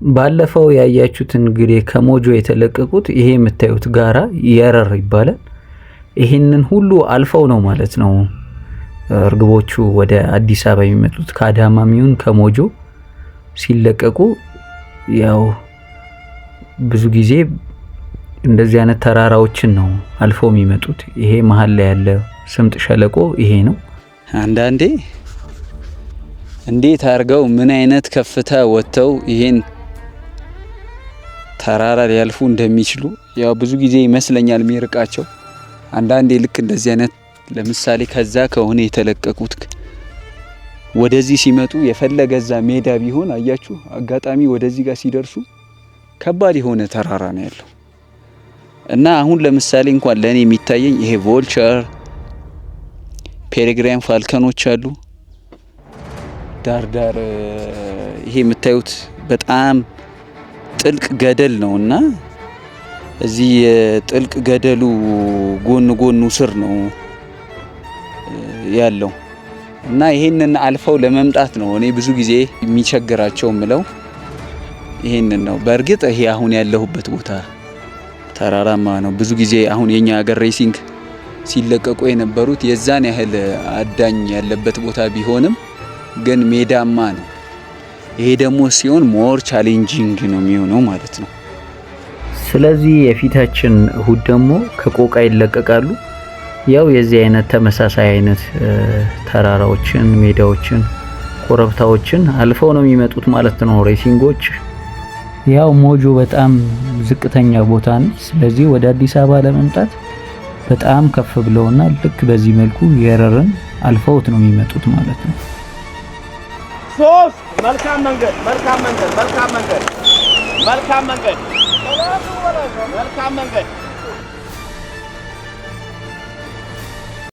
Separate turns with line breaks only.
ባለፈው ያያችሁት እንግዲህ ከሞጆ የተለቀቁት ይሄ የምታዩት ጋራ የረር ይባላል። ይሄንን ሁሉ አልፈው ነው ማለት ነው እርግቦቹ ወደ አዲስ አበባ የሚመጡት ከአዳማም ይሁን ከሞጆ ሲለቀቁ። ያው ብዙ ጊዜ እንደዚህ አይነት ተራራዎችን ነው አልፈው የሚመጡት። ይሄ መሃል ላይ ያለ ስምጥ ሸለቆ ይሄ ነው።
አንዳንዴ እንዴት አርገው ምን አይነት ከፍታ ወጥተው ይሄን ተራራ ሊያልፉ እንደሚችሉ ያው ብዙ ጊዜ ይመስለኛል የሚርቃቸው። አንዳንዴ ልክ እንደዚህ አይነት ለምሳሌ ከዛ ከሆነ የተለቀቁት ወደዚህ ሲመጡ የፈለገዛ ሜዳ ቢሆን አያችሁ አጋጣሚ ወደዚህ ጋር ሲደርሱ ከባድ የሆነ ተራራ ነው ያለው እና አሁን ለምሳሌ እንኳን ለኔ የሚታየኝ ይሄ ቮልቸር ፔሬግራም ፋልከኖች አሉ ዳር ይሄ የምታዩት በጣም ጥልቅ ገደል ነውና እዚህ ጥልቅ ገደሉ ጎኑ ስር ነው ያለው እና ይሄንን አልፈው ለመምጣት ነው እኔ ብዙ ጊዜ የሚቸግራቸው ምለው ይሄንን ነው። በእርግጥ ይሄ አሁን ያለሁበት ቦታ ተራራማ ነው። ብዙ ጊዜ አሁን የኛ ሀገር ሬሲንግ ሲለቀቁ የነበሩት የዛን ያህል አዳኝ ያለበት ቦታ ቢሆንም ግን ሜዳማ ነው። ይሄ ደግሞ ሲሆን ሞር ቻሌንጂንግ ነው የሚሆነው ማለት ነው።
ስለዚህ የፊታችን እሁድ ደግሞ ከቆቃ ይለቀቃሉ። ያው የዚህ አይነት ተመሳሳይ አይነት ተራራዎችን፣ ሜዳዎችን፣ ኮረብታዎችን አልፈው ነው የሚመጡት ማለት ነው ሬሲንጎች። ያው ሞጆ በጣም ዝቅተኛ ቦታ ነው። ስለዚህ ወደ አዲስ አበባ ለመምጣት በጣም ከፍ ብለውና ልክ በዚህ መልኩ የረርን አልፈውት ነው የሚመጡት ማለት ነው።
ሶስት መልካም መንገድ መልካም መንገድ መልካም መንገድ መልካም መንገድ መልካም መንገድ